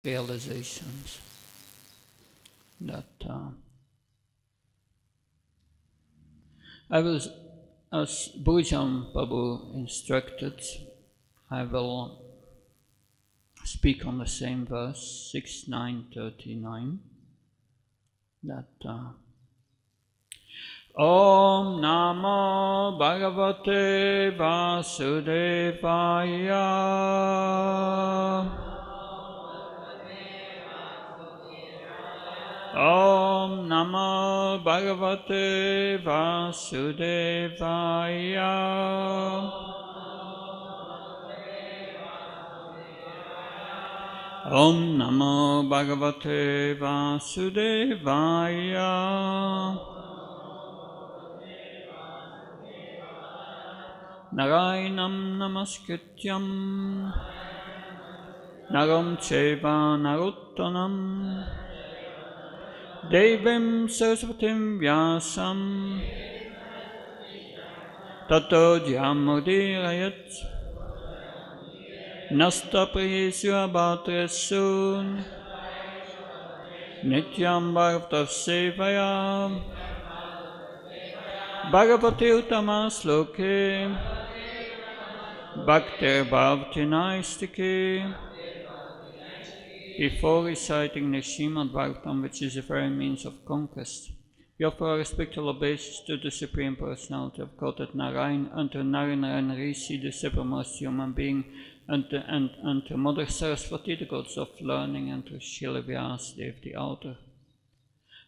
realizations that I will, as Bhagavatam Prabhu instructed, I will speak on the same verse, 6.9.39, that Om Namo Bhagavate Vasudevaya. Om Namo Bhagavate Vasudevaya. Om Namo Bhagavate Vasudevaya. Narayanam Namaskrityam Naram Cheva Narottanam Devim Saraswatim Vyasam Tato Jyamudirayat Nastapriyesu Abhatresun Nityam Bhagavatas Sevaya Bhagavate Uttama Sloke Bhaktir Bhavati Naistike. Before reciting the Srimad Bhagavatam, which is the very means of conquest, we offer our respectful obeisance to the Supreme Personality of Godhead Narayan, and to Narayana Rishi, the supremest human being, and to Mother Saraswati, the goddess of learning, and to Srila Vyasadeva, the author.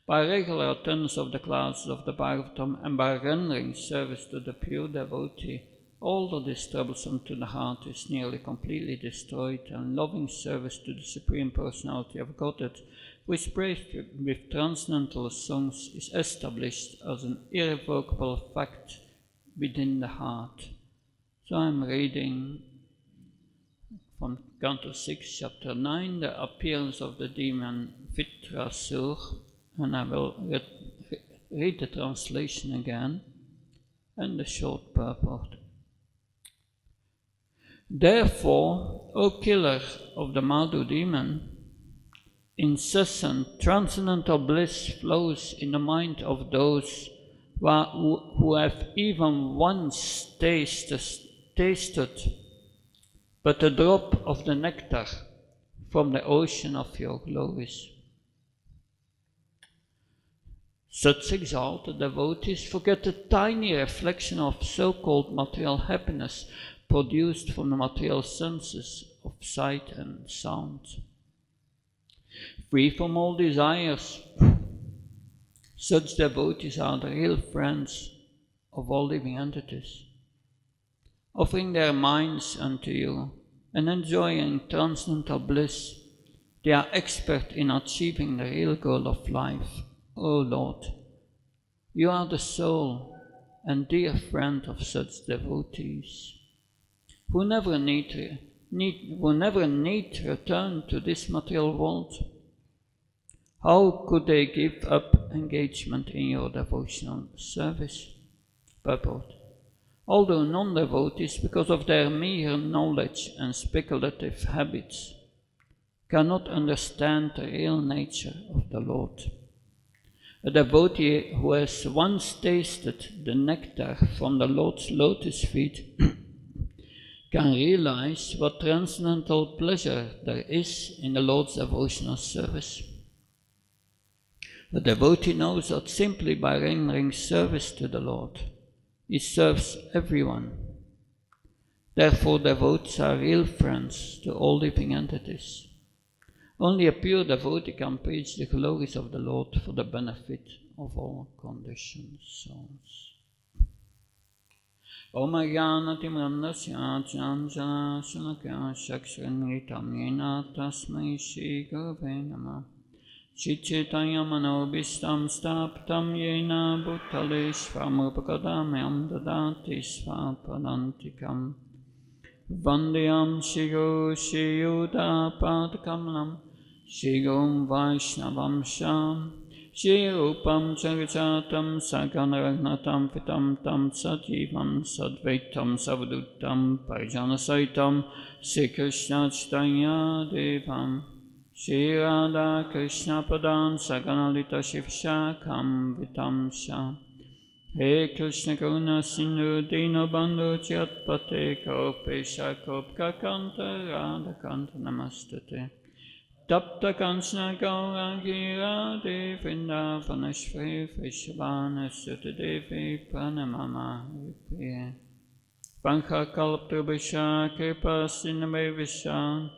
By regular attendance of the classes of the Bhagavatam and by rendering service to the pure devotee, all that is troublesome to the heart is nearly completely destroyed, and loving service to the Supreme Personality of Godhead, which praised with transcendental songs, is established as an irrevocable fact within the heart. So I'm reading from Canto 6, Chapter 9, the appearance of the demon Vitrasur, and I will read the translation again and the short purport. Therefore, O killer of the Madhu demon, incessant transcendental bliss flows in the mind of those who have even once tasted but a drop of the nectar from the ocean of your glories. Such exalted devotees forget the tiny reflection of so-called material happiness produced from the material senses of sight and sound. Free from all desires, such devotees are the real friends of all living entities. Offering their minds unto you and enjoying transcendental bliss, they are expert in achieving the real goal of life. O Lord, you are the soul and dear friend of such devotees, who never need return to this material world. How could they give up engagement in your devotional service? Purport. Although non-devotees, because of their mere knowledge and speculative habits, cannot understand the real nature of the Lord. A devotee who has once tasted the nectar from the Lord's lotus feet can realize what transcendental pleasure there is in the Lord's devotional service. The devotee knows that simply by rendering service to the Lord, he serves everyone. Therefore, devotees are real friends to all living entities. Only a pure devotee can preach the glories of the Lord for the benefit of all conditioned souls. Om Ajnanatimrandasya Jnanjana Shalakya Shakshranritam Yena Tasmai Shri Gurave Namah Chaitanya Manobhistam Staptam Yena Bhutale Svamrupakadamyam Dadati Svapadantikam Vandeyam Shigo Shiyuda Padakamanam Shigom Vaishnavam Sham Shri Rupam Charichatam Saganaragnatam Pitam Tam Satjivam Sadvaitam Savadutam Parijanasaitam Sri Krishna Chaitanya Devam Shri Radha Krishna Padan Saganalita Shivshakam Vitamsha He Krishna Karuna Sindhu Dino Bandhu Chatpate Kopesha Kopka Kanta Radha Kanta Namastate Tapta Kanchana Gaurangi Radhe Vrindavanashri Vrishabhana Sutta Devi Pranamama Vipriya Pankha Kalptrubhisha Kripa Sindhave Vishakam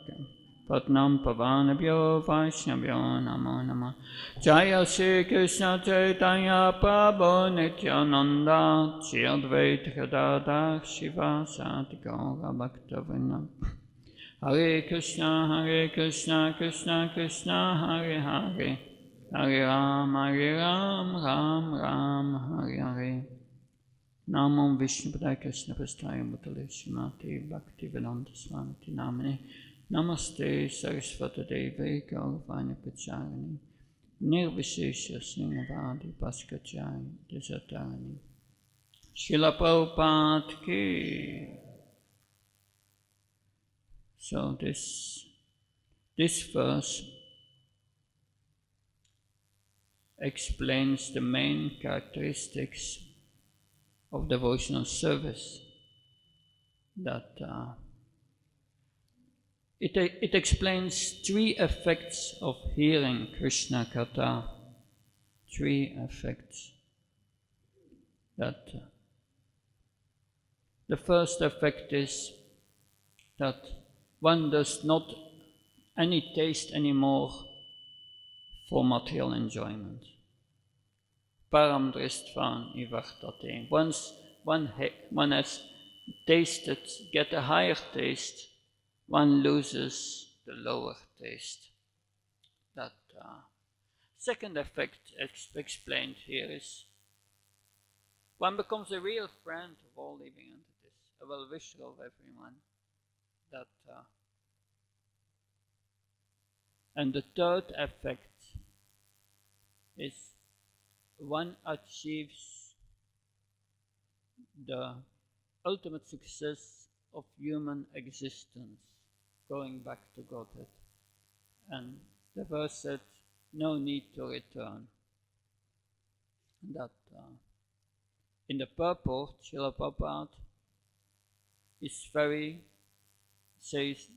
Patnam Pavanabhyo Vaishnavyo Namo Namo Jaya Shri Krishna Chaitanya Prabhu Nityananda Shri Advaita Gadadhar Shiva Sati Gaura Bhaktavinam Hare Krishna Krishna Krishna Hare Hare Hare Ram, Ram Ram, Hare Hare Namo Vishnupadaya Krishna Prasthaya Bhutale Srimati Bhaktivedanta Swami Namane Namaste Saraswata Devi Gauravani Pacharini Nirvishesha Srinavadi Paskachari Desatarani Srila Prabhupada Ki. So this verse explains the main characteristics of devotional service, that it explains three effects of hearing Krishna Katha. Three effects. That the first effect is that one does not any taste anymore for material enjoyment. Param drištvan ivartate. Once one has tasted, get a higher taste, one loses the lower taste. That second effect explained here is one becomes a real friend of all living entities, a well-wisher of everyone. That and the third effect is one achieves the ultimate success of human existence, going back to Godhead. And the verse said, no need to return. That in the purport, Srila Prabhupada says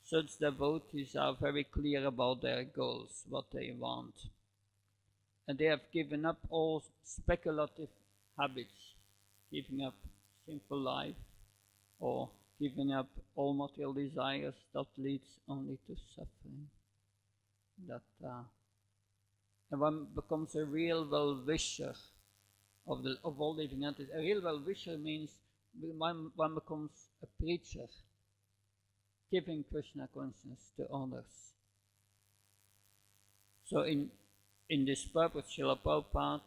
such devotees are very clear about their goals, what they want. And they have given up all speculative habits, giving up simple life, or giving up all material desires that leads only to suffering. That and one becomes a real well-wisher of all living entities. A real well-wisher means one becomes a preacher, giving Krishna consciousness to others. So in this purpose, Srila Prabhupada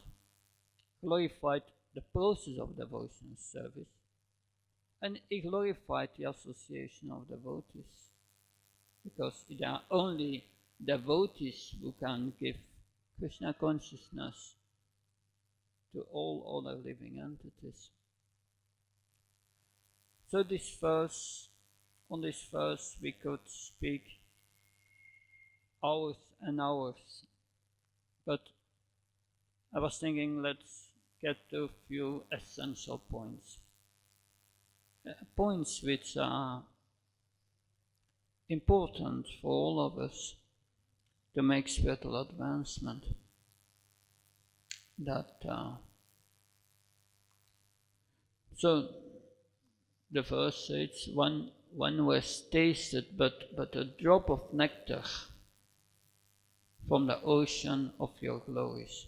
glorified the process of devotional service, and he glorified the association of devotees, because there are only devotees who can give Krishna consciousness to all other living entities. So on this verse we could speak hours and hours, but I was thinking let's get to a few essential points. Points which are important for all of us to make spiritual advancement. So the verse says, one who has tasted but a drop of nectar from the ocean of your glories.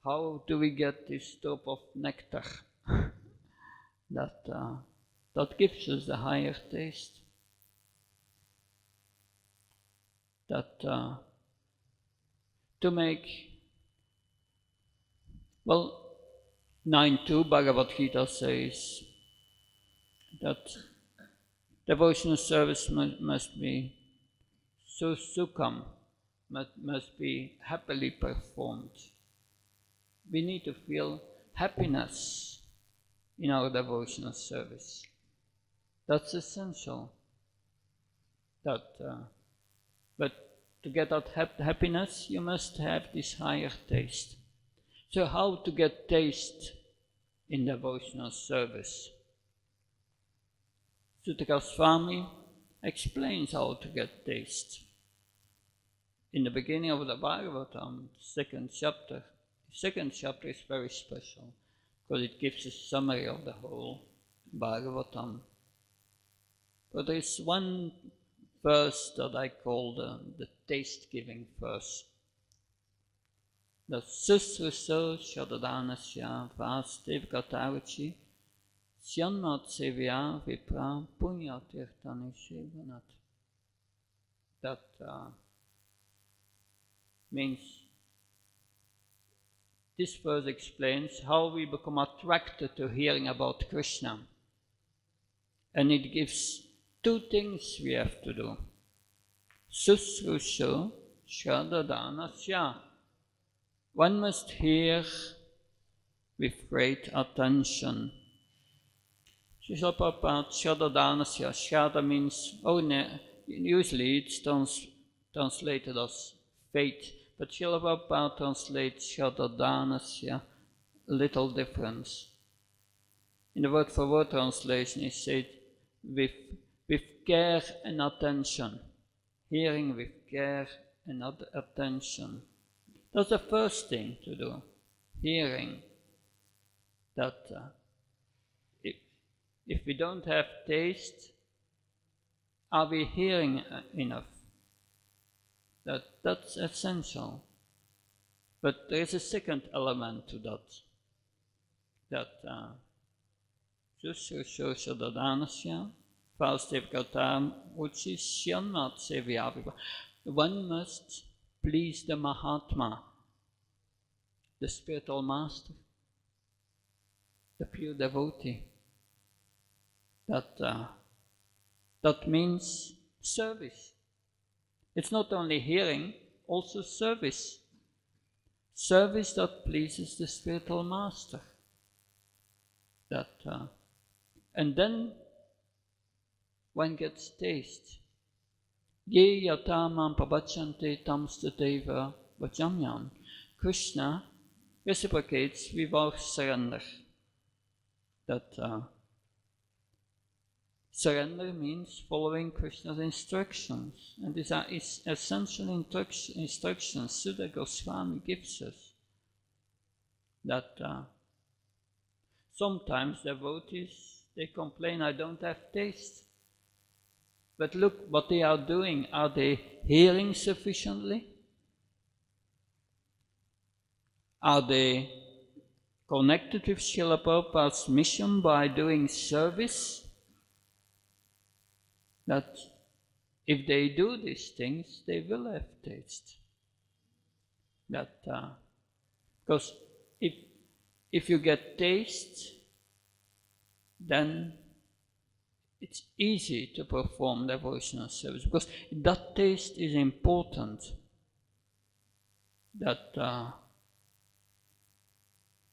How do we get this drop of nectar that gives us the higher taste? That to make, 9.2 Bhagavad Gita says that devotional service must be sukham, must be happily performed. We need to feel happiness in our devotional service. That's essential. That But to get that happiness, you must have this higher taste. So how to get taste in devotional service? Sutta Goswami explains how to get taste. In the beginning of the Bhagavatam, second chapter is very special because it gives a summary of the whole Bhagavatam. But there is one verse that I call the taste-giving verse. The Susruso Shadadanasya Vastev Gatauchi Syanmat Sevya Vipra Punyatirtani Shevanat. That means this verse explains how we become attracted to hearing about Krishna. And it gives two things we have to do. Susrusho Shadadanasya. One must hear with great attention. Srila Prabhupada, Shadadanasya. Shada means, usually it's translated as faith, but Srila Prabhupada translates Shadadanasya, a little difference. In the word for word translation, he said, with care and attention. Hearing with care and attention. That's the first thing to do. Hearing. That if we don't have taste, are we hearing enough? That's essential. But there is a second element to that. That Susrushosadadanasya Vastev Gautam Uchishyanmat Sevyaviva. One must please the Mahatma, the spiritual master, the pure devotee. That means service. It's not only hearing, also service. Service that pleases the spiritual master. And then one gets taste. Ye yatamam pabachante tamstateva vajamyan. Krishna reciprocates with our surrender. Surrender means following Krishna's instructions. And these are essential instructions Sutta Goswami gives us. Sometimes devotees, they complain, I don't have taste. But look what they are doing. Are they hearing sufficiently? Are they connected with Srila Prabhupada's mission by doing service? That if they do these things, they will have taste. Because if you get taste, then it's easy to perform devotional service, because that taste is important.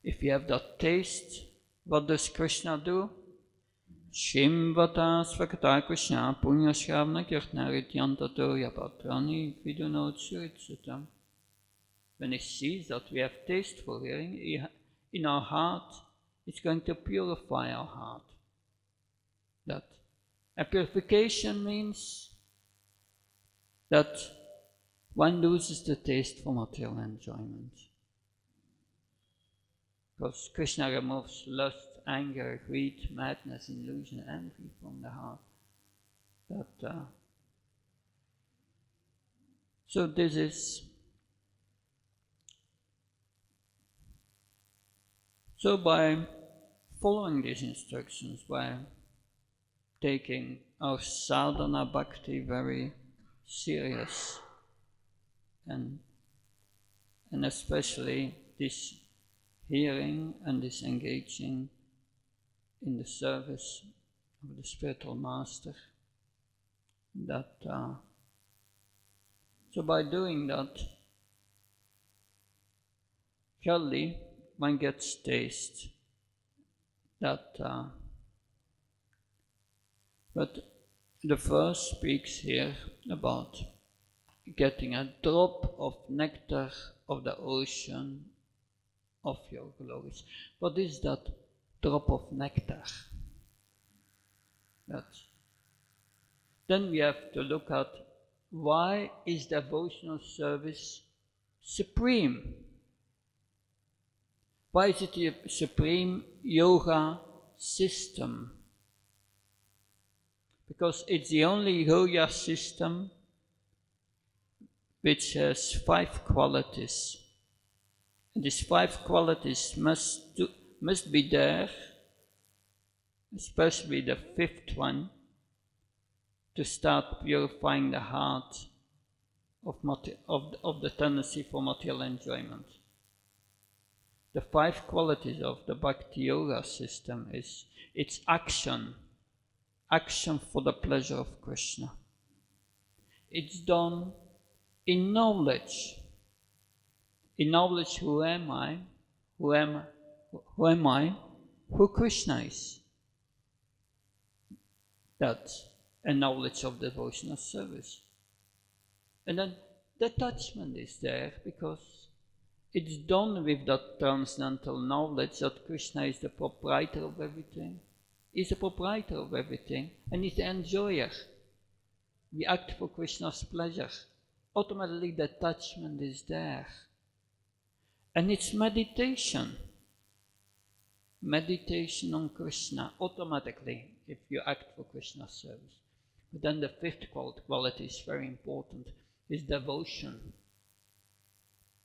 If you have that taste, what does Krishna do? Shimvata svakata Krishna punya shravana kirtna rityantato yapatrani vidunot suritsutam. When he sees that we have taste for hearing, in our heart, it's going to purify our heart. And purification means that one loses the taste for material enjoyment. Because Krishna removes lust, anger, greed, madness, illusion, envy from the heart. So this is. So by following these instructions, by taking our sadhana bhakti very serious, and especially this hearing and this engaging in the service of the spiritual master, so by doing that, surely one gets taste. But the verse speaks here about getting a drop of nectar of the ocean of your glories. What is that drop of nectar? Then we have to look at why is devotional service supreme? Why is it the supreme yoga system? Because it's the only yoga system which has 5 qualities. And these 5 qualities must be there, especially the 5th one, to start purifying the heart of the tendency for material enjoyment. The 5 qualities of the Bhakti Yoga system is its action for the pleasure of Krishna. It's done in knowledge. In knowledge, who am I? Who am I? Who Krishna is. That's a knowledge of devotional service. And then detachment is there because it's done with that transcendental knowledge that Krishna is the proprietor of everything. He's the proprietor of everything and he's the enjoyer. We act for Krishna's pleasure. Automatically detachment is there. And it's meditation. Meditation on Krishna automatically if you act for Krishna's service. But then the 5th quality is very important, is devotion.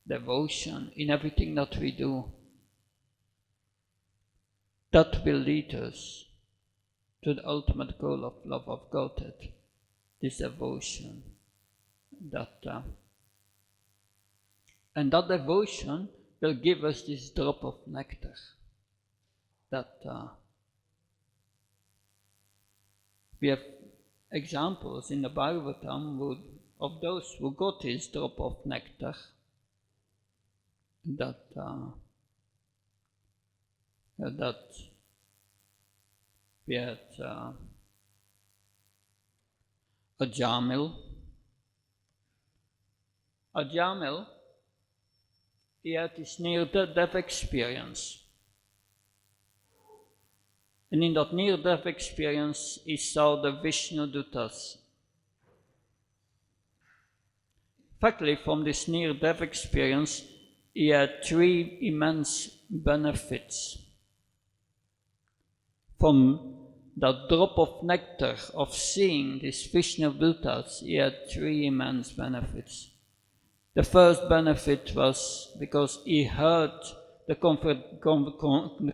Devotion in everything that we do. That will lead us to the ultimate goal of love of Godhead. This devotion. And that devotion will give us this drop of nectar. We have examples in the Bhagavatam of those who got this drop of nectar. That we had Ujjain. Ujjain, he had this near-death experience. And in that near-death experience, he saw the Vishnu Dutas. Factly, from this near-death experience, he had 3 immense benefits. From that drop of nectar of seeing these Vishnu Dutas, he had 3 immense benefits. The first benefit was because he heard the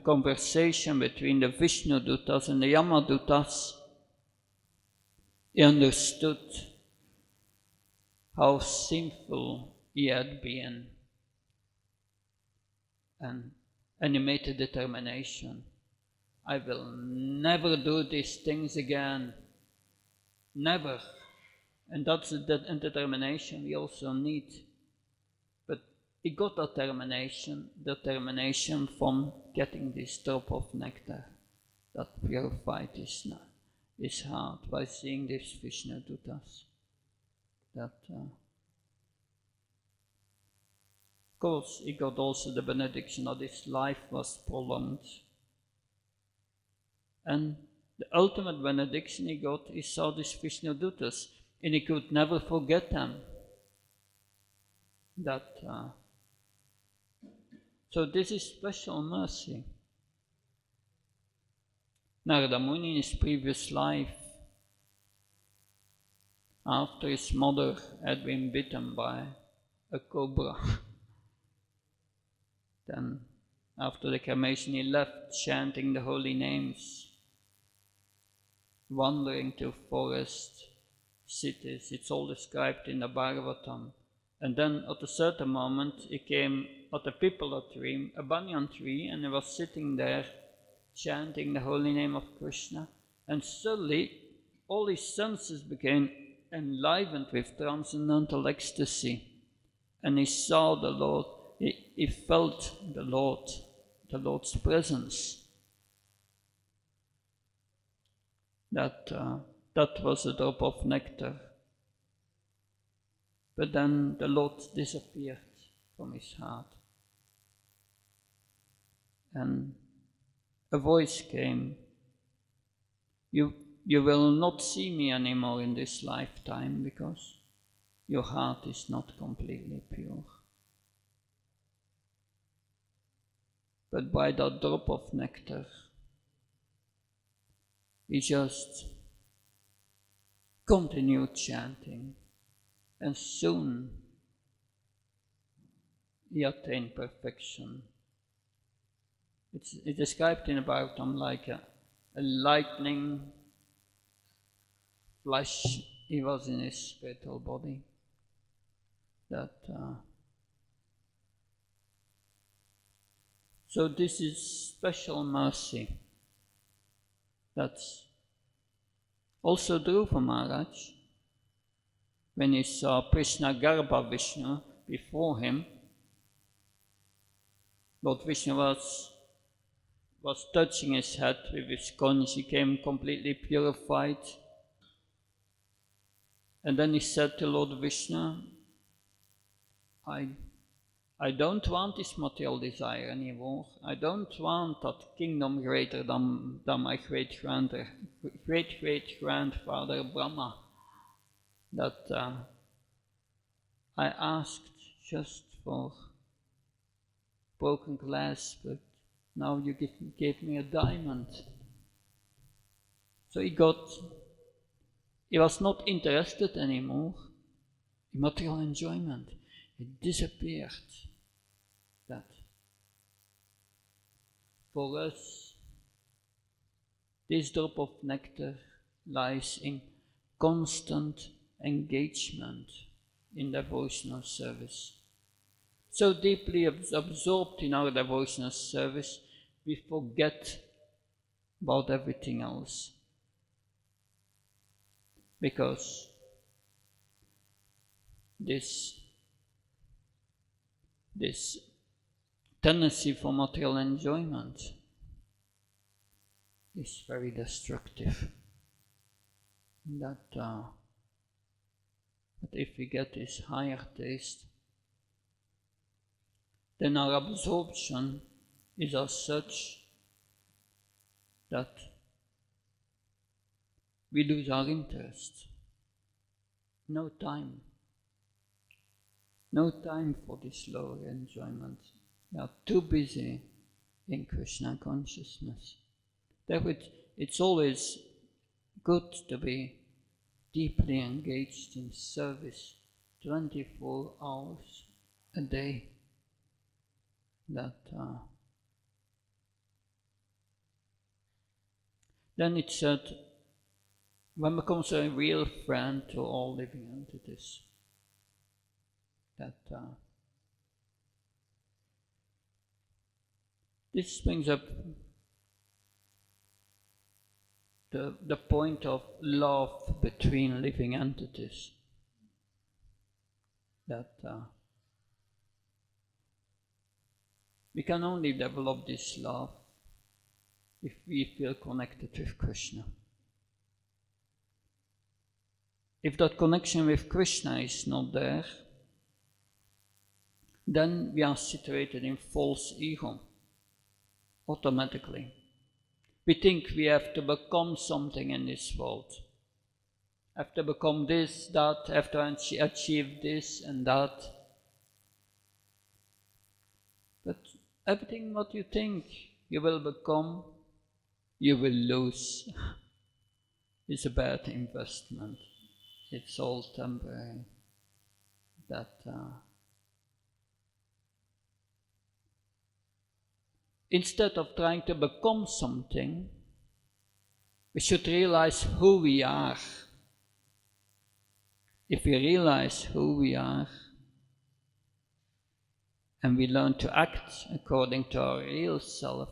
conversation between the Vishnu Dutas and the Yama Dutas. He understood how sinful he had been. And he made a determination. I will never do these things again. Never. And that's a determination we also need. But he got that determination from getting this drop of nectar that purified his heart by seeing these Vishnu Dutas. Of course, he got also the benediction that his life was prolonged. And the ultimate benediction he got, he saw these Vishnu Dutas, and he could never forget them. So this is special mercy. Narada Muni in his previous life, after his mother had been bitten by a cobra, then after the cremation he left chanting the holy names, wandering to forest, cities. It's all described in the Bhagavatam. And then at a certain moment he came at a pipala tree, a banyan tree, and he was sitting there chanting the holy name of Krishna. And suddenly all his senses became enlivened with transcendental ecstasy. And he saw the Lord, he felt the Lord's presence. That was a drop of nectar. But then the Lord disappeared from his heart. And a voice came, you will not see me anymore in this lifetime because your heart is not completely pure. But by that drop of nectar, he just continued chanting, and soon he attained perfection. It's described in the Bhagavatam like a lightning flash. He was in his spiritual body. So this is special mercy. That's also Dhruva Maharaj, when he saw Krishna Garbha Vishnu before him. Lord Vishnu was touching his head with his conch. He came completely purified. And then he said to Lord Vishnu, I don't want this material desire anymore. I don't want that kingdom greater than my great-great-grandfather Brahma. That I asked just for broken glass, but now you gave me a diamond. So he was not interested anymore in material enjoyment. It disappeared. That for us, this drop of nectar lies in constant engagement in devotional service. So deeply absorbed in our devotional service, we forget about everything else. Because this tendency for material enjoyment is very destructive. That if we get this higher taste, then our absorption is as such that we lose our interest. No time for this lower enjoyment. We are too busy in Krishna consciousness. Therefore, it's always good to be deeply engaged in service 24 hours a day. Then it said, one becomes a real friend to all living entities. This brings up the point of love between living entities. We can only develop this love if we feel connected with Krishna. If that connection with Krishna is not there, then we are situated in false ego, automatically. We think we have to become something in this world. Have to become this, that, have to achieve this and that. But everything what you think you will become, you will lose. It's a bad investment. It's all temporary. Instead of trying to become something, we should realize who we are. If we realize who we are, and we learn to act according to our real self,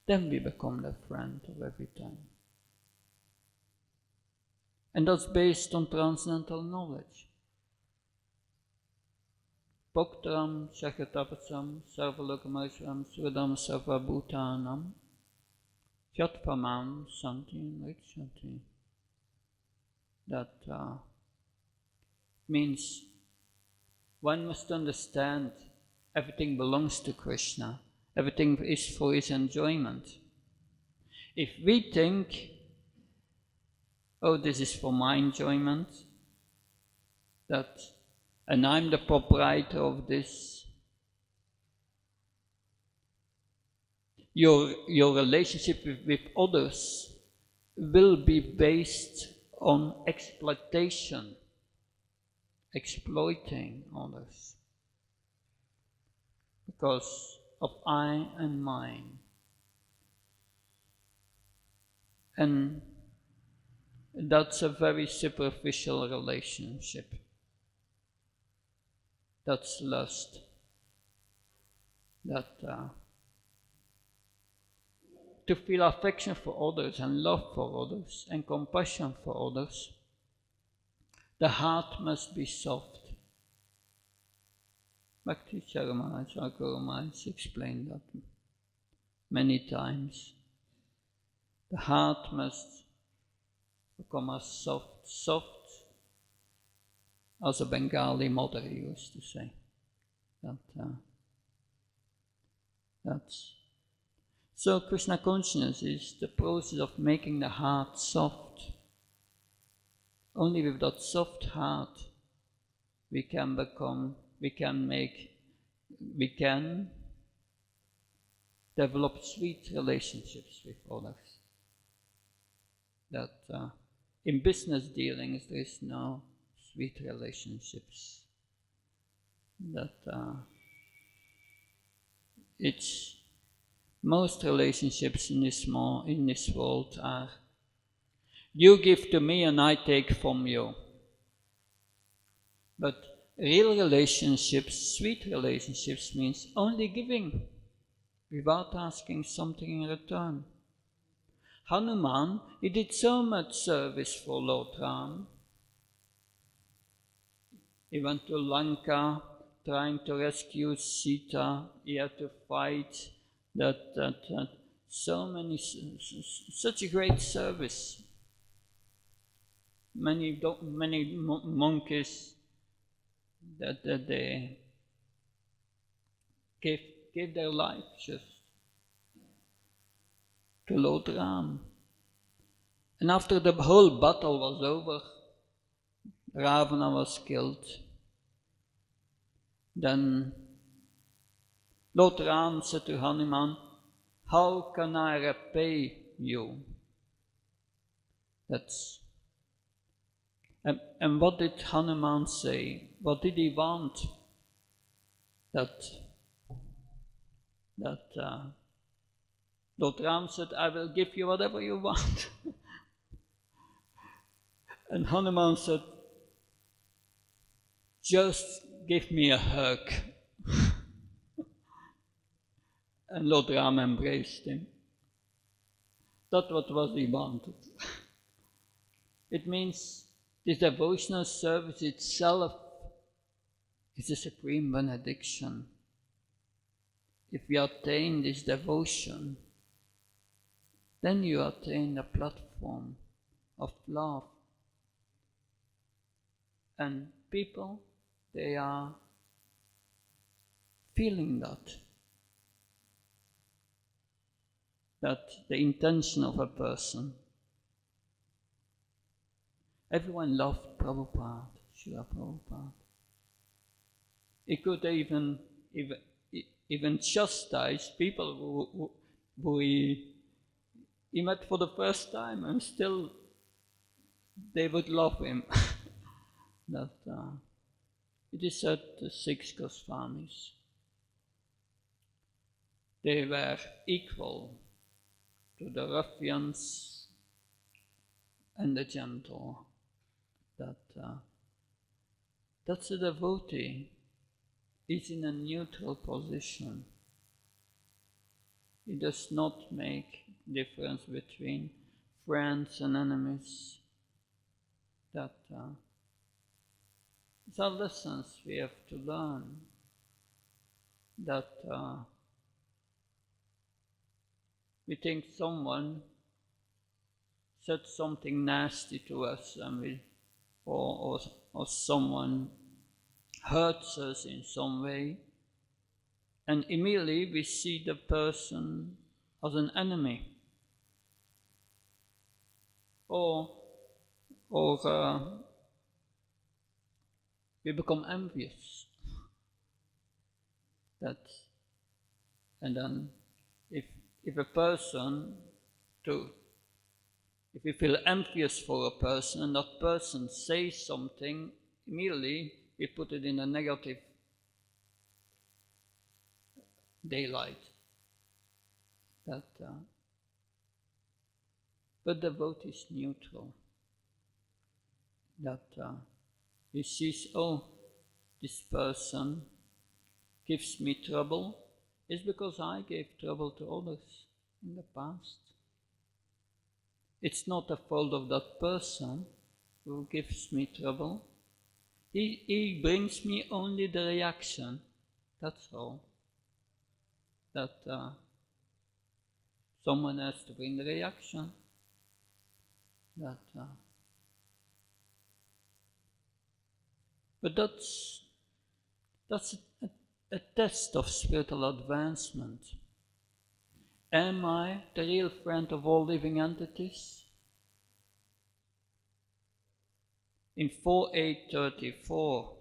then we become the friend of every time. And that's based on transcendental knowledge. Bhaktaram Shakatapasam Sarvalokamasvaram Sudam Sarvabhutanam Yatpamam Santi Richanti. That Means one must understand everything belongs to Krishna. Everything is for his enjoyment. If we think, oh, this is for my enjoyment, and I'm the proprietor of this, your relationship with others will be based on exploitation, exploiting others, because of I and mine. And that's a very superficial relationship. That's lust. To feel affection for others and love for others and compassion for others, the heart must be soft. Bhakti Charamaj, our Guru Maharaj, explained that many times. The heart must become as soft as a Bengali mother used to say. So Krishna consciousness is the process of making the heart soft. Only with that soft heart we can develop sweet relationships with others. In business dealings there is no sweet relationships. Most relationships in this world are, you give to me and I take from you. But real relationships, sweet relationships, means only giving without asking something in return. Hanuman, he did so much service for Lord Ram. He went to Lanka trying to rescue Sita. He had to fight such a great service. Many monkeys that they gave their life just to Lord Ram. And after the whole battle was over, Ravana was killed. Then Lord Ram said to Hanuman, how can I repay you? And what did Hanuman say? What did he want? Lord Ram said, I will give you whatever you want. And Hanuman said, just give me a hug. And Lord Ram embraced him. That's what he wanted. It means this devotional service itself is a supreme benediction. If you attain this devotion, then you attain the platform of love. And people, they are feeling that the intention of a person. Everyone loved Prabhupada, Srila Prabhupada. He could even chastise people who he met for the first time, and still they would love him. It is said the 6 Goswamis, they were equal to the ruffians and the gentle. That's a devotee. He's in a neutral position. He does not make difference between friends and enemies. These are lessons we have to learn. We think someone said something nasty to us, or or someone hurts us in some way, and immediately we see the person as an enemy, or we become envious. And then if a person if we feel envious for a person and that person says something, immediately we put it in a negative daylight. But the vote is neutral. He sees, oh, this person gives me trouble, it's because I gave trouble to others in the past. It's not the fault of that person who gives me trouble. He brings me only the reaction, that's all. Someone has to bring the reaction. But that's a test of spiritual advancement. Am I the real friend of all living entities? In 4.8.34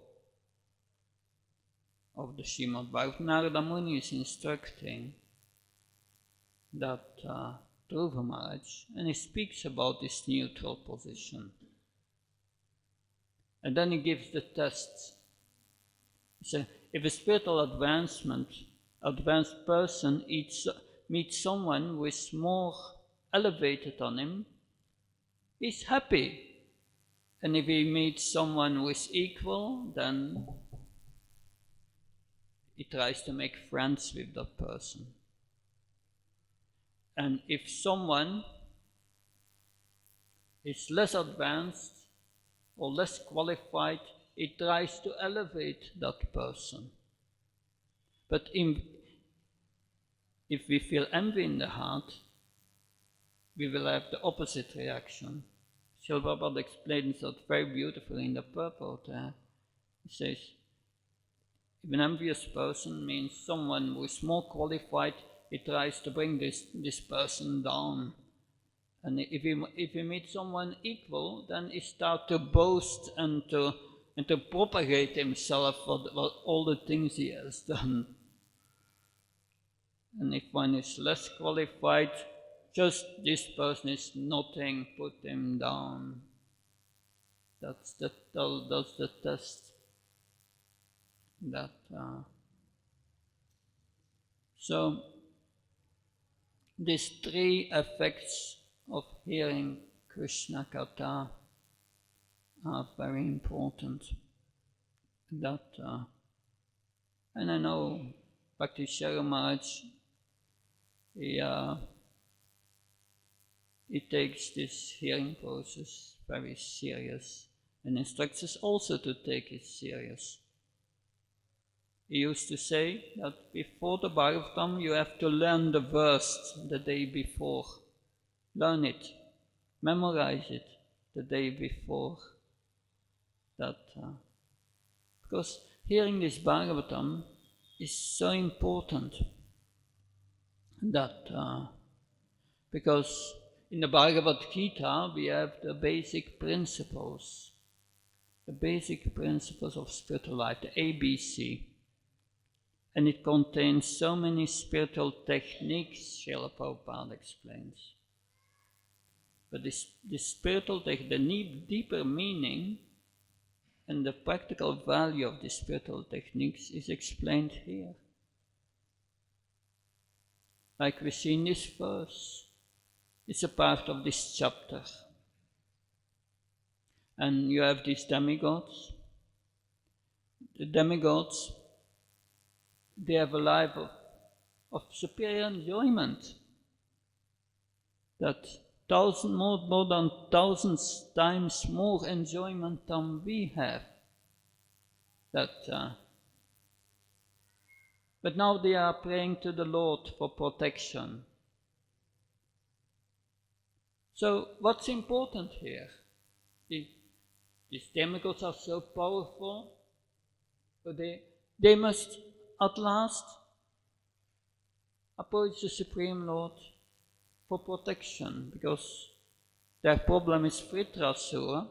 of the Srimad Bhagavatam, Narada Muni is instructing that Dhruva Maharaj, and he speaks about this neutral position. And then he gives the tests. He says, if a spiritual advanced person meets someone who is more elevated on him, he's happy. And if he meets someone who is equal, then he tries to make friends with that person. And if someone is less advanced or less qualified, he tries to elevate that person. But if we feel envy in the heart, we will have the opposite reaction. Srila Prabhupada explains that very beautifully in the purport. He says, if an envious person means someone who is more qualified, he tries to bring this person down. And if he meets someone equal, then he starts to boast and to propagate himself for all the things he has done. And if one is less qualified, just this person is nothing, put him down. That's the test. So these three effects of hearing Krishna Katha are very important. And I know Bhakti Sharma Maharaj, he takes this hearing process very serious and instructs us also to take it serious. He used to say that before the Bhagavatam you have to learn the verse the day before. Learn it, memorize it the day before. Because hearing this Bhagavatam is so important because in the Bhagavad Gita we have the basic principles of spiritual life, the ABC. And it contains so many spiritual techniques, Srila Prabhupada explains. But this spiritual technique, the deeper meaning and the practical value of the spiritual techniques is explained here. Like we see in this verse, it's a part of this chapter. And you have these demigods. The demigods, they have a life of superior enjoyment. That more than thousands times more enjoyment than we have. But now they are praying to the Lord for protection. So what's important here? The These demigods are so powerful, but they must at last approach the Supreme Lord for protection, because their problem is Vritrasura,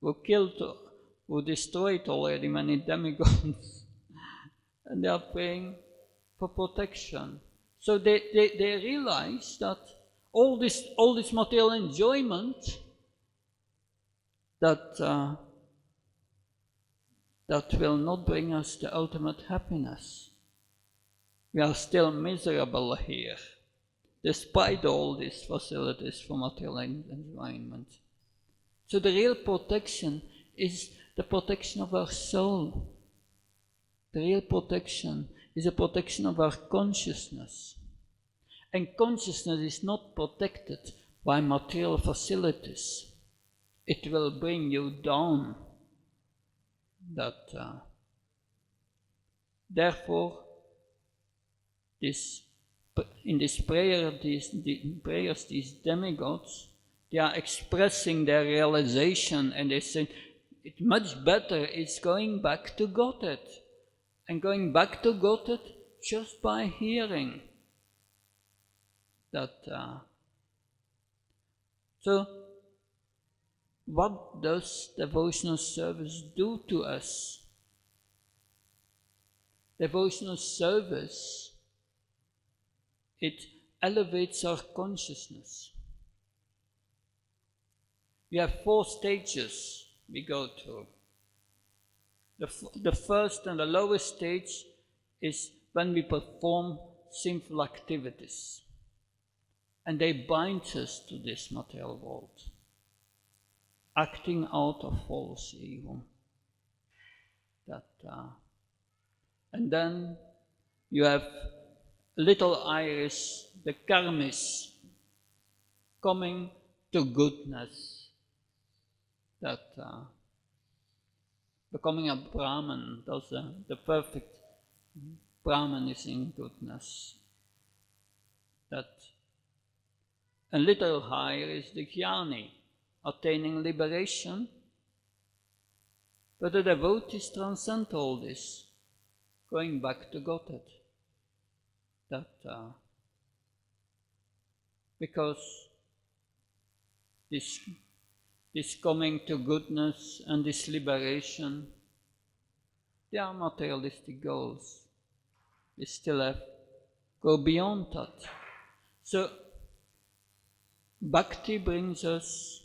who destroyed already many demigods, and they are praying for protection. So they realize that all this material enjoyment that will not bring us the ultimate happiness. We are still miserable here, despite all these facilities for material enjoyment. So the real protection is the protection of our soul. The real protection is a protection of our consciousness. And consciousness is not protected by material facilities. It will bring you down. Therefore, in this prayer, these demigods, they are expressing their realization, and they say, it's much better, it's going back to Godhead. And going back to Godhead just by hearing. So, what does devotional service do to us? Devotional service, it elevates our consciousness. We have 4 stages we go through. The first and the lowest stage is when we perform sinful activities, and they bind us to this material world, acting out of false ego. And then you have little iris, the karmis, coming to goodness, becoming a Brahman. The perfect Brahman is in goodness. And little higher is the jnani, attaining liberation. But the devotees transcend all this, going back to Godhead. Because this coming to goodness and this liberation, they are materialistic goals. We still go beyond that. So, bhakti brings us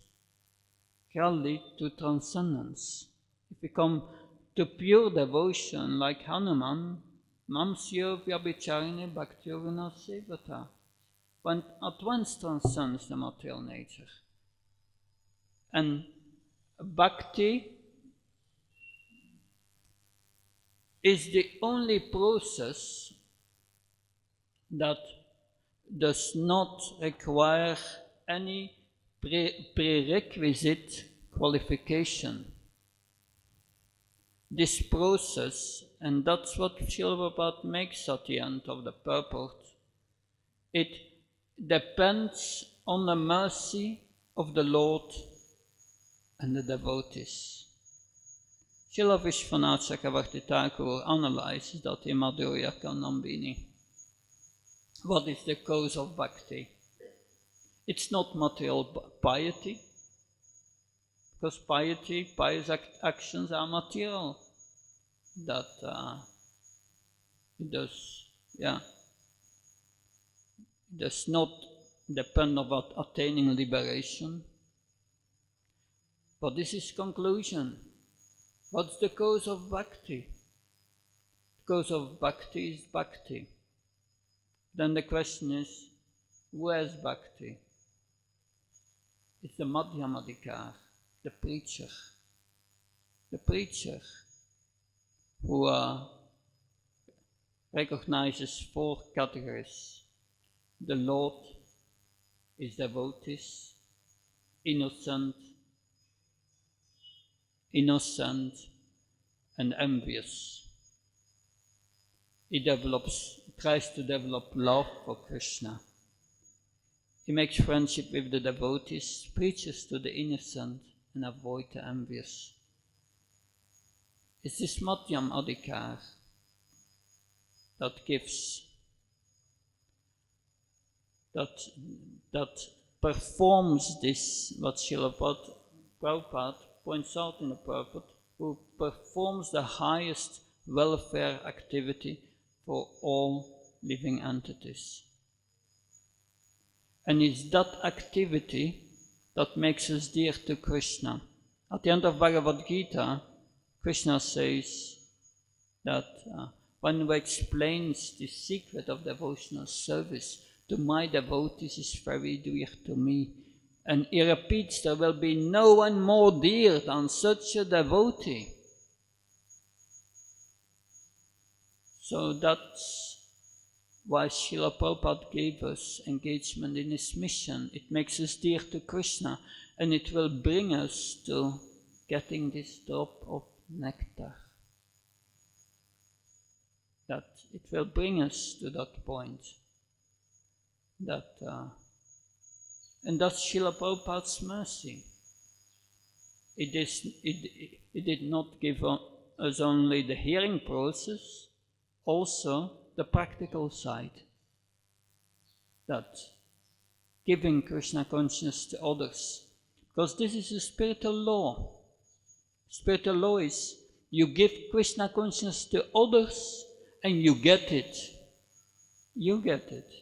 really to transcendence. If we come to pure devotion like Hanuman, Mamsyo Vyabhicharine Bhaktyo Vinasevata, one at once transcends the material nature. And bhakti is the only process that does not require any prerequisite qualification. This process, and that's what Srila Prabhupada makes at the end of the purport, it depends on the mercy of the Lord and the devotees. Srila Vishwanath Chakravarti Thakur analyzes that in Madhurya Kanambini. What is the cause of bhakti? It's not material piety, because pious actions are material. It does not depend on attaining liberation. But this is conclusion. What's the cause of bhakti? The cause of bhakti is bhakti. Then the question is, who has bhakti? It's the Madhyamadikar, the preacher. The preacher who recognizes 4 categories. The Lord is devotees, innocent, and envious. He tries to develop love for Krishna. He makes friendship with the devotees, preaches to the innocent and avoid the envious. It's this Madhyam Adhikar that gives, that performs this, what Srila Prabhupada points out in the Prabhupada, who performs the highest welfare activity for all living entities. And it's that activity that makes us dear to Krishna. At the end of Bhagavad Gita, Krishna says that when he explains the secret of devotional service, to my devotees is very dear to me. And he repeats, there will be no one more dear than such a devotee. So that's why Srila Prabhupada gave us engagement in his mission. It makes us dear to Krishna, and it will bring us to getting this drop of nectar. That it will bring us to that point. And that's Srila Prabhupada's mercy. It did not give us only the hearing process, also the practical side. That giving Krishna consciousness to others. Because this is a spiritual law. Spiritual law is you give Krishna consciousness to others and you get it. You get it.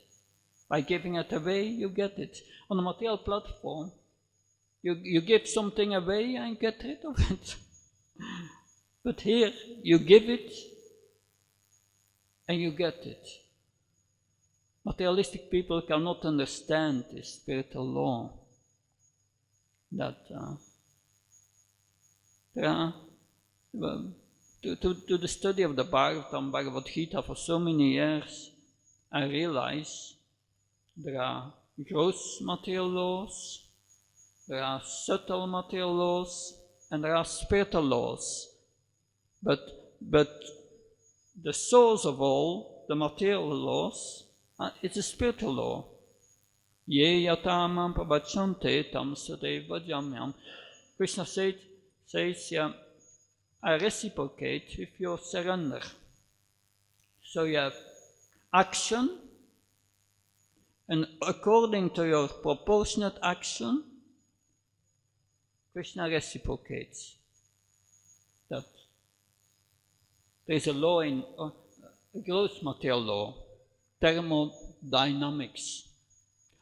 By giving it away, you get it. On a material platform, you give something away and get rid of it. But here, you give it and you get it. Materialistic people cannot understand this spiritual law. That to the study of the Bhagavatam, Bhagavad Gita for so many years, I realize there are gross material laws, there are subtle material laws, and there are spiritual laws. But the source of all the material laws, it's a spiritual law. Ye yatamam prabhachante tam sadeva vajamyam. Krishna says, I reciprocate with your surrender. So you have action, and according to your proportionate action, Krishna reciprocates. That there is a law in a gross material law, thermodynamics,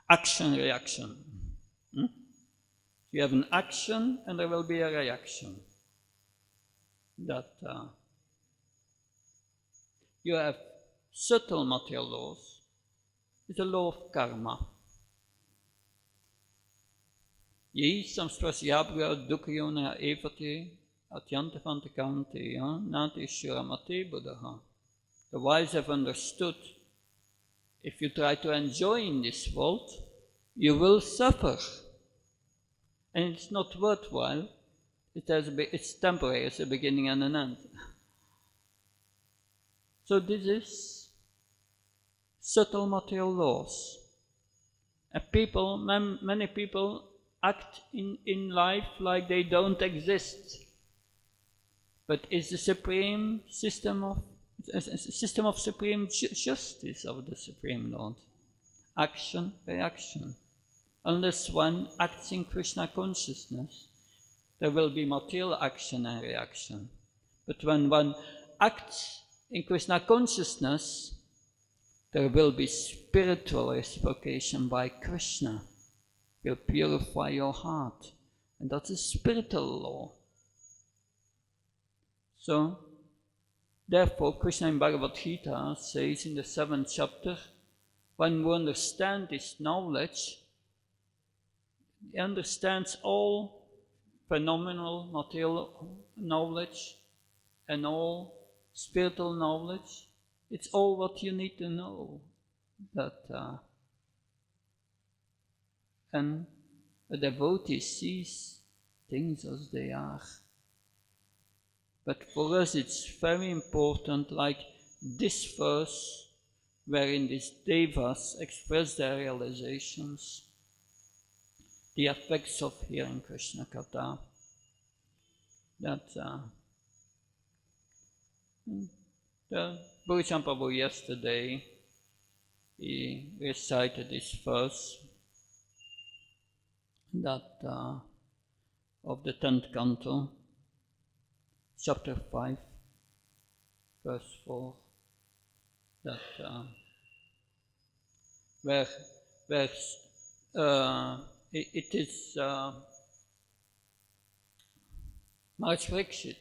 action-reaction. You have an action and there will be a reaction. That you have subtle material laws. It's a law of karma. Ye samstrasyabrya dukkayona evate atyanta fantakante nati shuramate buddha. The wise have understood, if you try to enjoy in this world, you will suffer. And it's not worthwhile. It's temporary, it's a beginning and an end. So this is subtle material laws. And many people act in life like they don't exist. But it's the supreme system of supreme justice of the Supreme Lord. Action, reaction. Unless one acts in Krishna consciousness, there will be material action and reaction. But when one acts in Krishna consciousness, there will be spiritual reciprocation by Krishna. Will purify your heart. And that's a spiritual law. So, therefore, Krishna in Bhagavad Gita says in the 7th chapter, when we understand this knowledge, he understands all phenomenal material knowledge and all spiritual knowledge. It's all what you need to know. And a devotee sees things as they are. But for us it's very important, like this verse, wherein these devas express their realizations, the effects of hearing Krishna Katha. that the Bhagavatam Prabhu yesterday, he recited this verse that of the 10th canto, chapter 5, verse 4, that where it is Maharaj Parikshit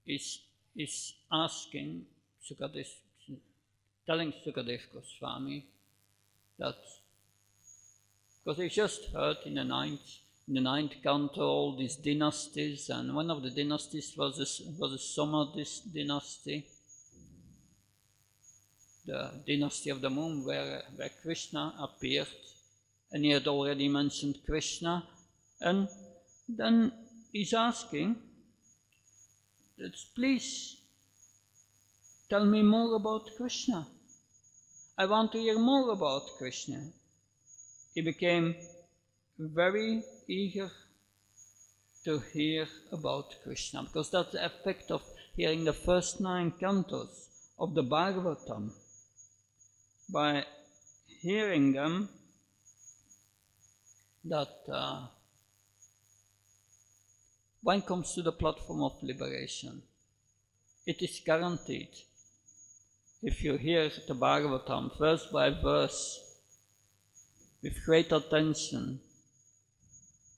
is asking Sukadev, telling Sukadev Goswami that, because he just heard in the ninth canto all these dynasties, and one of the dynasties was a Soma dynasty, the dynasty of the moon, where Krishna appeared, and he had already mentioned Krishna, and then he's asking, please tell me more about Krishna. I want to hear more about Krishna. He became very eager to hear about Krishna, because that's the effect of hearing the first 9 cantos of the Bhagavatam. By hearing them, that one comes to the platform of liberation. It is guaranteed. If you hear the Bhagavatam verse by verse with great attention,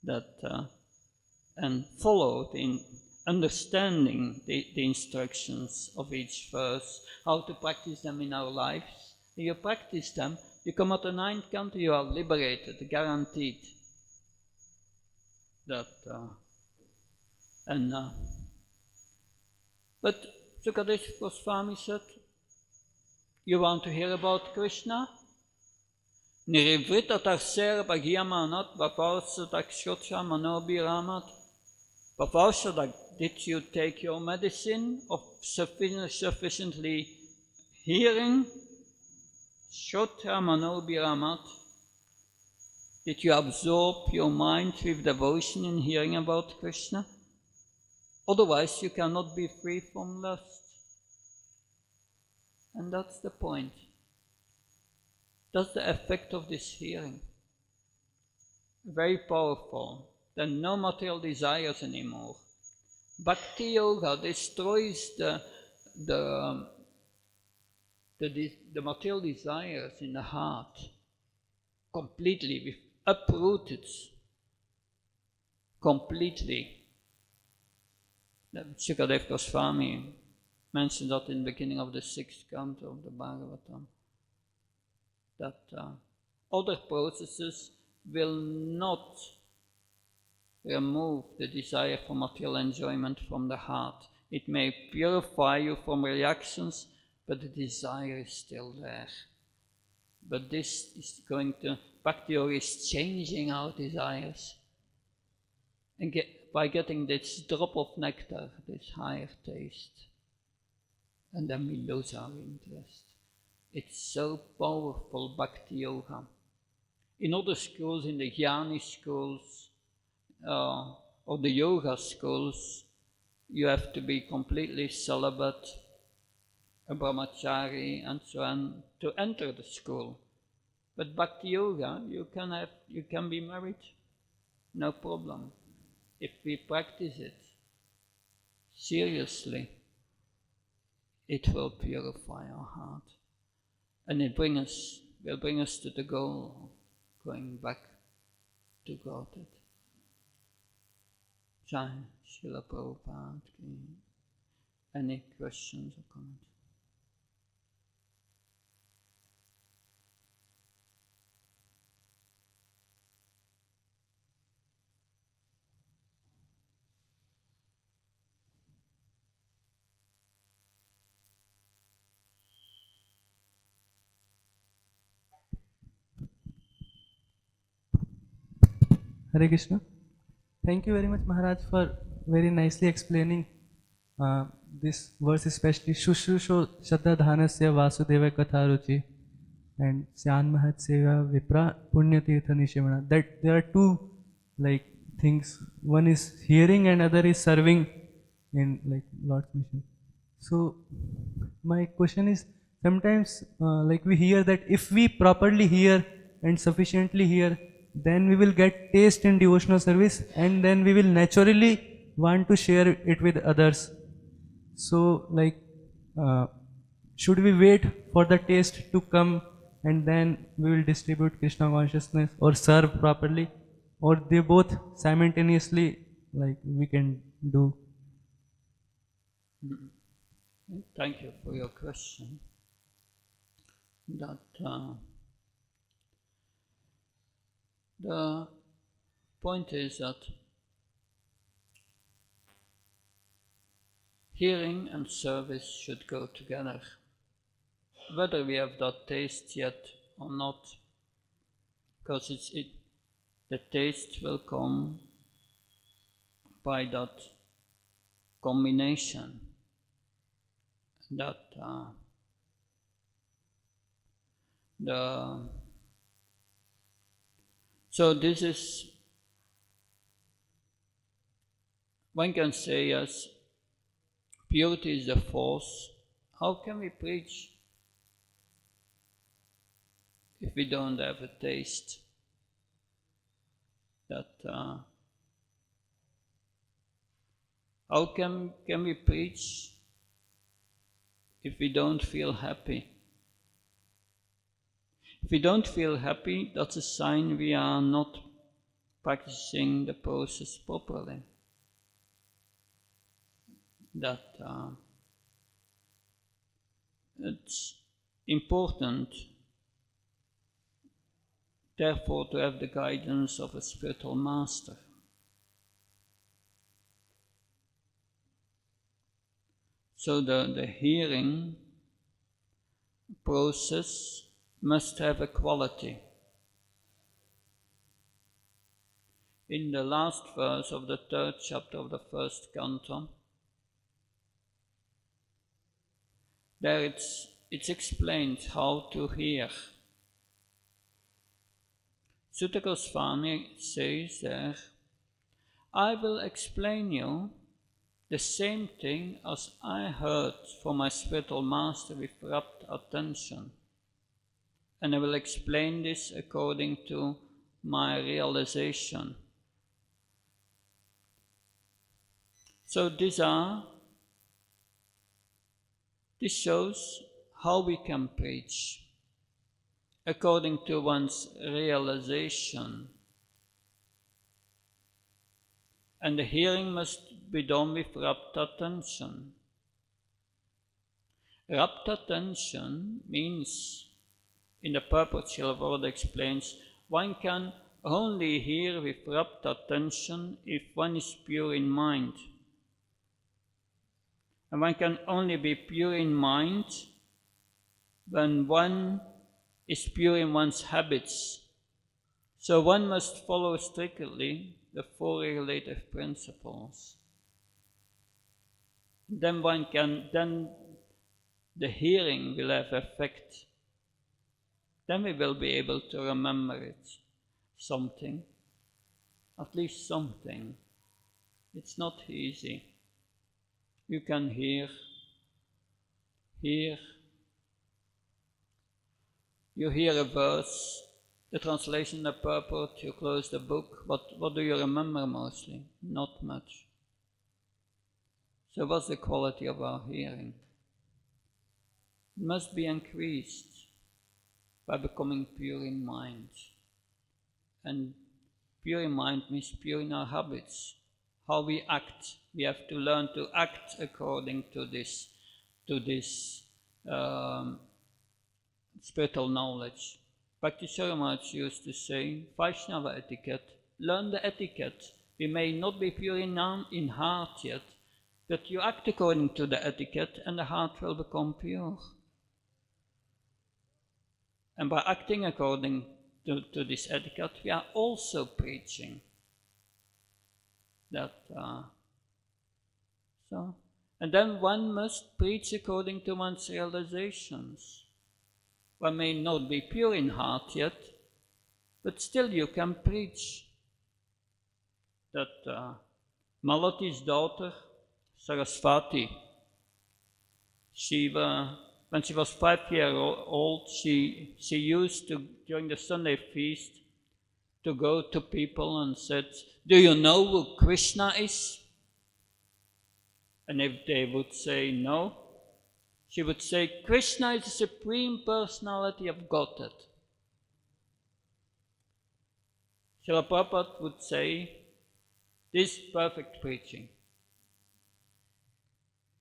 that and follow in understanding the instructions of each verse, how to practice them in our lives. If you practice them, you come at the 9th canto, you are liberated, guaranteed. That but Sukadev Goswami said, you want to hear about Krishna? Nirivrita tarsera bhagyamanat vaparsa takshotra manobiramat. Vaparsa, did you take your medicine of sufficiently hearing? Shotra manobiramat. Did you absorb your mind with devotion in hearing about Krishna? Otherwise, you cannot be free from lust. And that's the point. That's the effect of this hearing. Very powerful. Then no material desires anymore. Bhakti Yoga destroys the material desires in the heart completely, uprooted completely. Sukadev Goswami mentioned that in the beginning of the 6th canto of the Bhagavatam, that other processes will not remove the desire for material enjoyment from the heart. It may purify you from reactions, but the desire is still there. But this is going to, Bhakti Yoga is changing our desires. And by getting this drop of nectar, this higher taste, and then we lose our interest. It's so powerful, Bhakti Yoga. In other schools, in the Jnani schools, or the yoga schools, you have to be completely celibate, a brahmachari, and so on, to enter the school. But Bhakti Yoga, you can be married, no problem. If we practice it seriously, it will purify our heart, and it will bring us to the goal, going back to Godhead. Jai Srila Prabhupada. Any questions or comments? Hare Krishna. Thank you very much, Maharaj, for very nicely explaining this verse, especially Shushusho Shattadhanasya Vasudeva Katharuchi and Syan Mahat Seva Vipra Punyatirtha Nishimana. That there are two things. One is hearing and other is serving in like Lord's mission. So my question is, sometimes like we hear that if we properly hear and sufficiently hear, then we will get taste in devotional service, and then we will naturally want to share it with others. So like should we wait for the taste to come and then we will distribute Krishna consciousness or serve properly, or they both simultaneously like we can do? Thank you for your question. That the point is that hearing and service should go together. Whether we have that taste yet or not, because the taste will come by that combination, that so this is, one can say, as purity is the force. How can we preach if we don't have a taste? That how can we preach if we don't feel happy? If we don't feel happy, that's a sign we are not practicing the process properly. That it's important, therefore, to have the guidance of a spiritual master. So the hearing process must have a quality. In the last verse of the 3rd chapter of the 1st canto, there it's explained how to hear. Sutta Goswami says there, I will explain you the same thing as I heard from my spiritual master with rapt attention. And I will explain this according to my realization. So this shows how we can preach according to one's realization. And the hearing must be done with rapt attention. Rapt attention means, in the purport Srila Prabhupada explains, one can only hear with rapt attention if one is pure in mind. And one can only be pure in mind when one is pure in one's habits. So one must follow strictly the 4 regulative principles. Then the hearing will have effect. Then we will be able to remember it. Something. At least something. It's not easy. You can hear. You hear a verse, the translation, the purport, you close the book. What do you remember mostly? Not much. So what's the quality of our hearing? It must be increased by becoming pure in mind. And pure in mind means pure in our habits. How we act. We have to learn to act according to this spiritual knowledge. Bhakti Maharaj used to say, Vaishnava etiquette, learn the etiquette. We may not be pure in heart yet, but you act according to the etiquette and the heart will become pure. And by acting according to this etiquette, we are also preaching. And then one must preach according to one's realizations. One may not be pure in heart yet, but still you can preach. that Malati's daughter, Sarasvati, when she was 5 years old, she used to, during the Sunday feast, to go to people and said, "Do you know who Krishna is?" And if they would say no, she would say, "Krishna is the Supreme Personality of Godhead." Srila Prabhupada would say, "This is perfect preaching."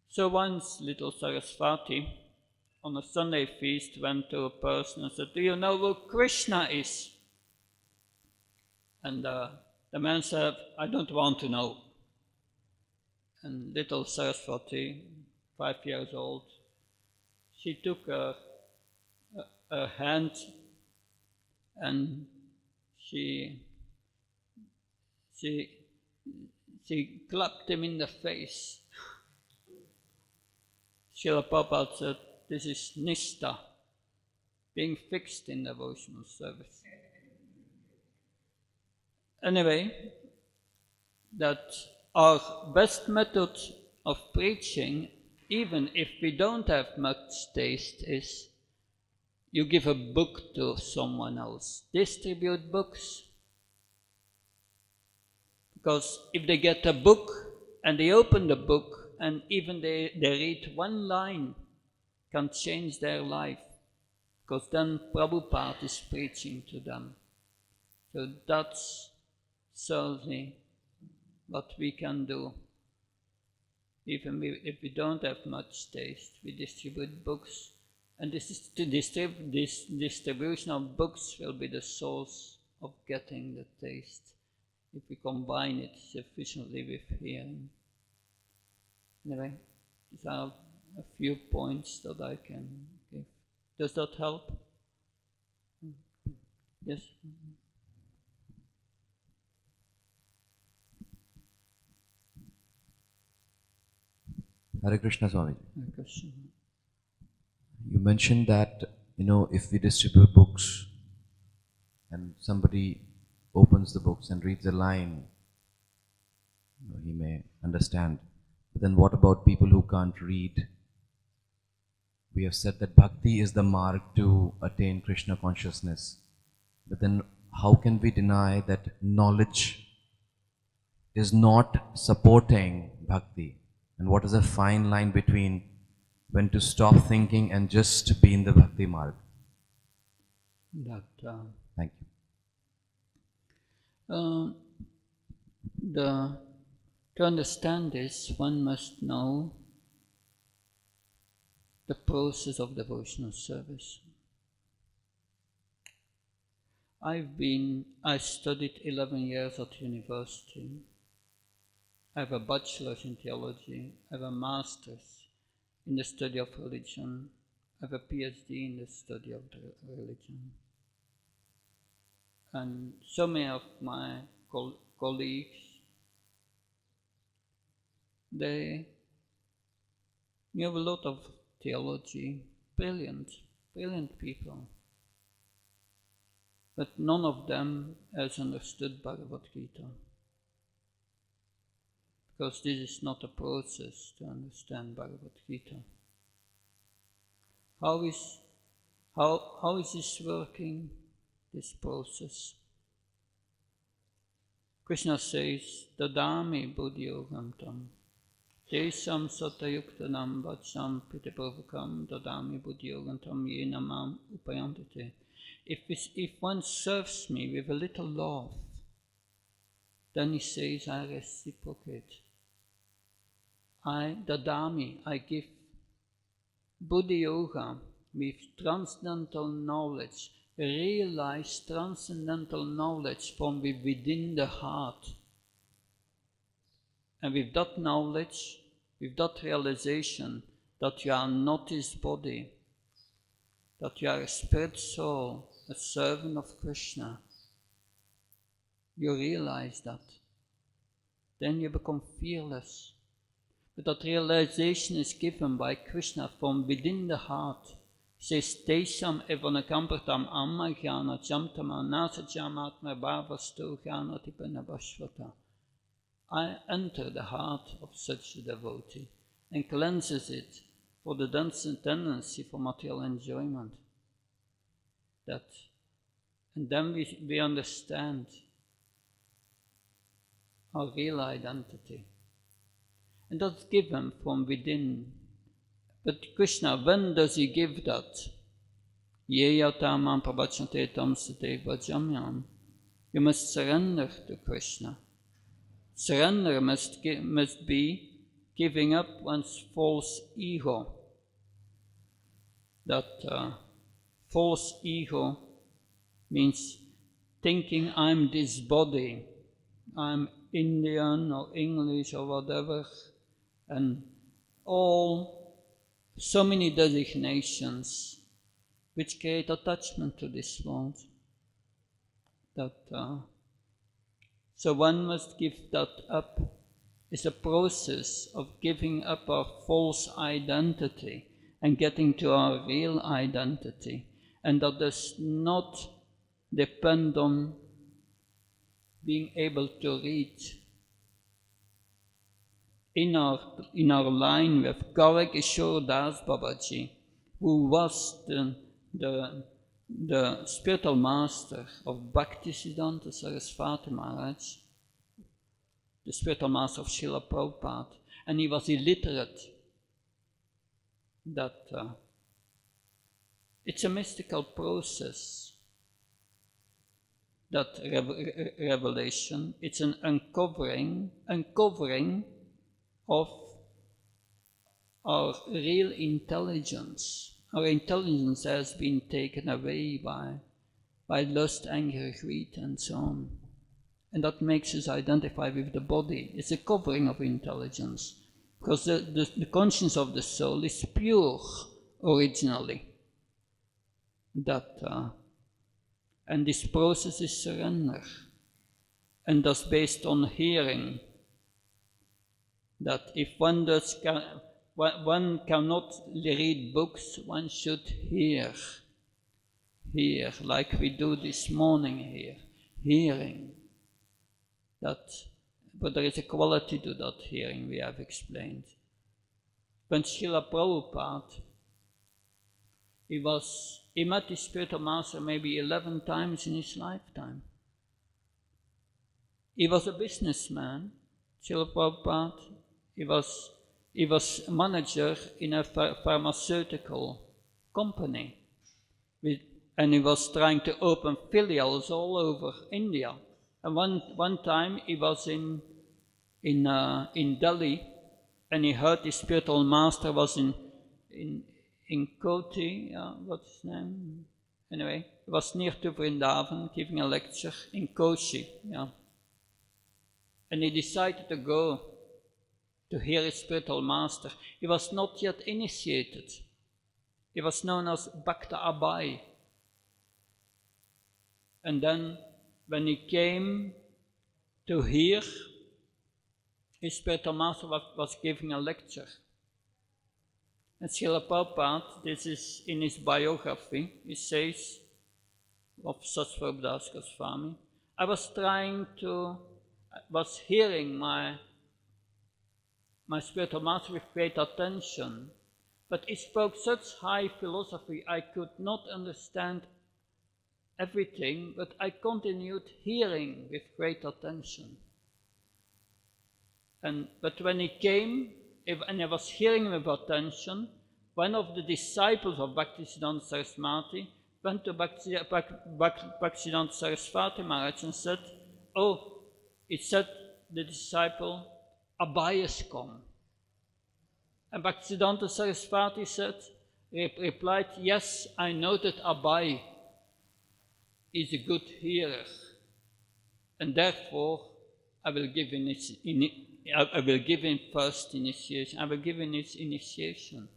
So once little Sarasvati on a Sunday feast went to a person and said, "Do you know who Krishna is?" And the man said, "I don't want to know." And little Sarasvati, 5 years old, she took her hand and she clapped him in the face. Srila Prabhupada said, "This is Nishta, being fixed in devotional service." Anyway, that our best method of preaching, even if we don't have much taste, is you give a book to someone else. Distribute books. Because if they get a book and they open the book and even they read one line, can change their life. Because then Prabhupada is preaching to them. So that's certainly what we can do. Even if we don't have much taste, we distribute books. And this distribution of books will be the source of getting the taste, if we combine it sufficiently with hearing. Anyway, these are a few points that I can give. Does that help? Yes? Hare Krishna Swami. Hare Krishna. You mentioned that, if we distribute books and somebody opens the books and reads a line, he may understand. But then what about people who can't read? We have said that bhakti is the mark to attain Krishna consciousness. But then how can we deny that knowledge is not supporting bhakti? And what is a fine line between when to stop thinking and just be in the bhakti marg? Thank you. To understand this, one must know the process of devotional service. I studied 11 years at university. I have a bachelor's in theology. I have a master's in the study of religion. I have a PhD in the study of religion. And so many of my colleagues, they knew a lot of theology, brilliant people. But none of them has understood Bhagavad Gita. Because this is not a process to understand Bhagavad Gita. How is this working, this process? Krishna says, "Dadami buddhiyogam tam, tesam satayuktanam vacham pitapavakam dadami buddhiyogam tam yena mam upayantite." If one serves me with a little love, then he says, I reciprocate. I give Buddhi Yoga with transcendental knowledge, realize transcendental knowledge from within the heart. And with that knowledge, with that realization that you are not his body, that you are a spirit soul, a servant of Krishna, you realize that. Then you become fearless. But that realization is given by Krishna from within the heart. He says, Tesham evanakampratam ammajnana chamtama nasajamatma bhavastu jnanatipanabhasvata. I enter the heart of such a devotee and cleanses it for the tendency for material enjoyment. And then we understand our real identity. And that's given from within. But Krishna, when does he give that? Yeyatamam prabhachante tamsate vajamyam. You must surrender to Krishna. Surrender must be giving up one's false ego. That false ego means thinking I'm this body, I'm Indian or English or whatever, and so many designations which create attachment to this world. So one must give that up. It's a process of giving up our false identity and getting to our real identity. And that does not depend on being able to read. In our line we have Gaurang Kishore Das Babaji, who was the spiritual master of Bhaktisiddhanta Saraswati Maharaj, the spiritual master of Srila Prabhupada, and he was illiterate. It's a mystical process, that revelation. It's an uncovering of our real intelligence. Our intelligence has been taken away by lust, anger, greed, and so on. And that makes us identify with the body. It's a covering of intelligence. Because the conscience of the soul is pure originally. And this process is surrender. And thus based on hearing. That if one cannot read books, one should hear, like we do this morning here, hearing. But there is a quality to that hearing, we have explained. When Srila Prabhupada, he met his spiritual master maybe 11 times in his lifetime. He was a businessman, Srila Prabhupada. He was manager in a pharmaceutical company, and he was trying to open filials all over India. And one time he was in Delhi, and he heard his spiritual master was in Koti, what's his name? Anyway, he was near to Vrindavan giving a lecture in Koshi, and he decided to go to hear his spiritual master. He was not yet initiated. He was known as Bhakta Abai. And then, when he came to hear, his spiritual master was giving a lecture. And Srila Prabhupada, this is in his biography, he says, of Satsvarupadas Goswami, I was hearing my spiritual master with great attention, but he spoke such high philosophy I could not understand everything, but I continued hearing with great attention. But when he came, and I was hearing with attention, one of the disciples of Bhaktisiddhanta Saraswati went to Bhaktisiddhanta Saraswati Maharaj and said, it said the disciple, Abai has come. And Bhaktisiddhanta Saraswati replied, yes, I know that Abai is a good hearer, and therefore I will give him first initiation. I will give him his initiation.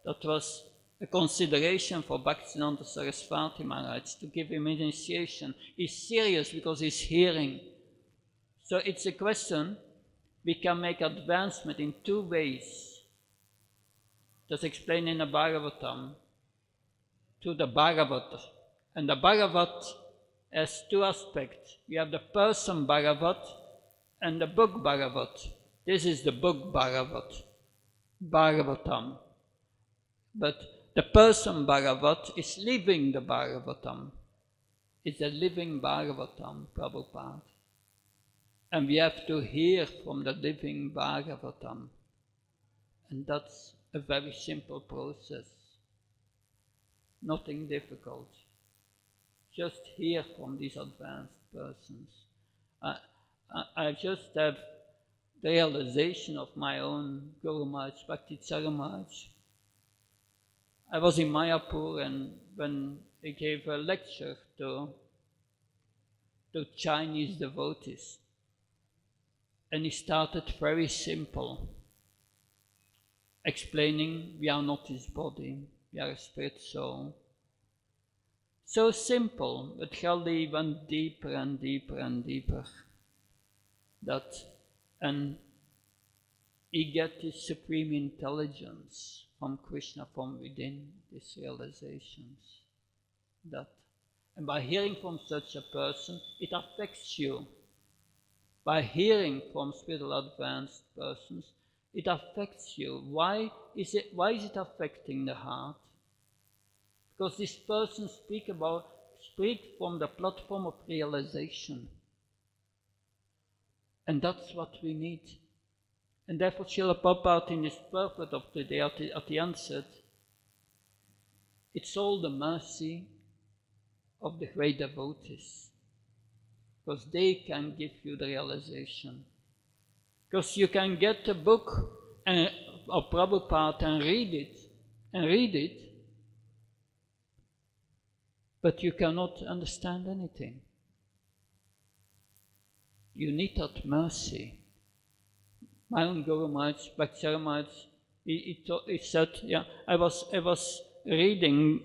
That was a consideration for Bhaktisiddhanta Saraswati Maharaj to give him initiation. He's serious because he's hearing. So it's a question. We can make advancement in two ways. That's explained in the Bhagavatam to the Bhagavat. And the Bhagavat has two aspects. You have the person Bhagavat, And the book this is the book Bhagavatam. But the person Bhagavat is living the Bhagavatam. It's a living Bhagavatam, Prabhupada. And we have to hear from the living Bhagavatam. And that's a very simple process. Nothing difficult. Just hear from these advanced persons. I just have the realization of my own Guru Maharaj, Bhakti Maharaj. I was in Mayapur, and when he gave a lecture to Chinese devotees, and he started very simple, explaining we are not this body, we are a spirit soul. So simple, but Galdi went deeper and deeper and deeper. And he get his supreme intelligence from Krishna from within, these realizations. And by hearing from such a person, it affects you. By hearing from spiritual advanced persons, it affects you. Why is it affecting the heart? Because these persons speak from the platform of realization. And that's what we need. And therefore Srila Prabhupada in his purport of today at the end said, it's all the mercy of the great devotees. Because they can give you the realization. Because you can get a book of Prabhupada and read it, but you cannot understand anything. You need that mercy. My own Guru Maharaj, Bhakti Maharaj, he said, I was reading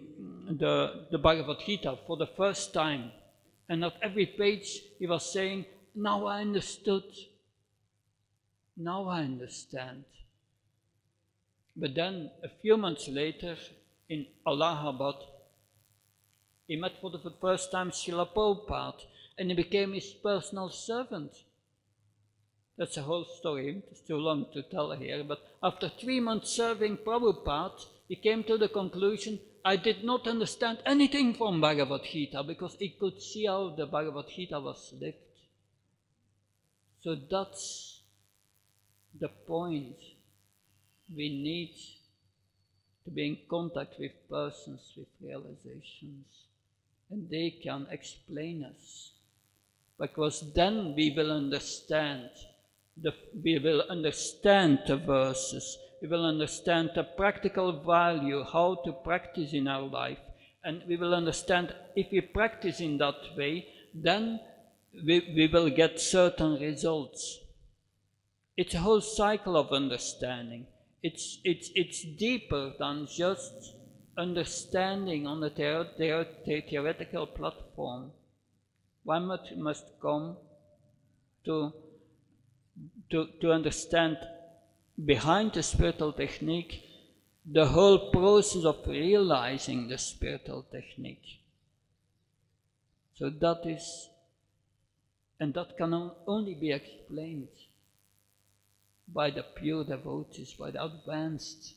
the Bhagavad Gita for the first time, and at every page he was saying, now I understood. Now I understand. But then a few months later in Allahabad, he met for the first time Srila Prabhupada, and he became his personal servant. That's a whole story, it's too long to tell here, but after 3 months serving Prabhupada, he came to the conclusion, I did not understand anything from Bhagavad Gita, because he could see how the Bhagavad Gita was lived. So that's the point. We need to be in contact with persons with realizations, and they can explain us, because then we will understand the verses, we will understand the practical value, how to practice in our life, and we will understand if we practice in that way, then we will get certain results. It's a whole cycle of understanding. It's deeper than just understanding on the theoretical platform. One must come to understand behind the spiritual technique the whole process of realizing the spiritual technique. So that can only be explained by the pure devotees, by the advanced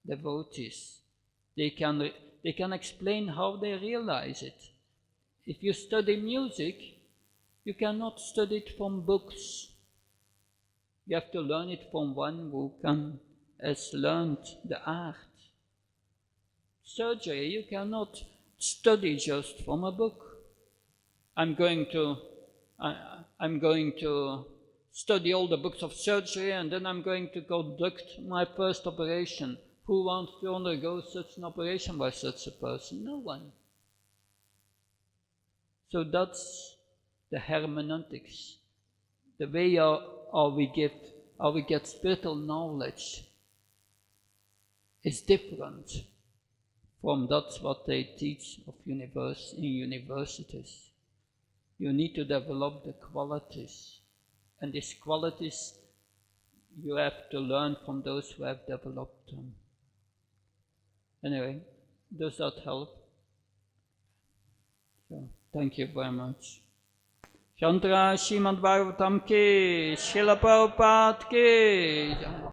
devotees. They can explain how they realize it. If you study music, you cannot study it from books. You have to learn it from one who has learned the art. Surgery, you cannot study just from a book. I'm going to study all the books of surgery, and then I'm going to conduct my first operation. Who wants to undergo such an operation by such a person? No one. So that's the hermeneutics, the way how we get spiritual knowledge is different from that's what they teach in universities. You need to develop the qualities, and these qualities you have to learn from those who have developed them. Anyway, does that help? So, thank you very much. Shantra Srimad Bhagavatam ki, Srila Prabhupada ki.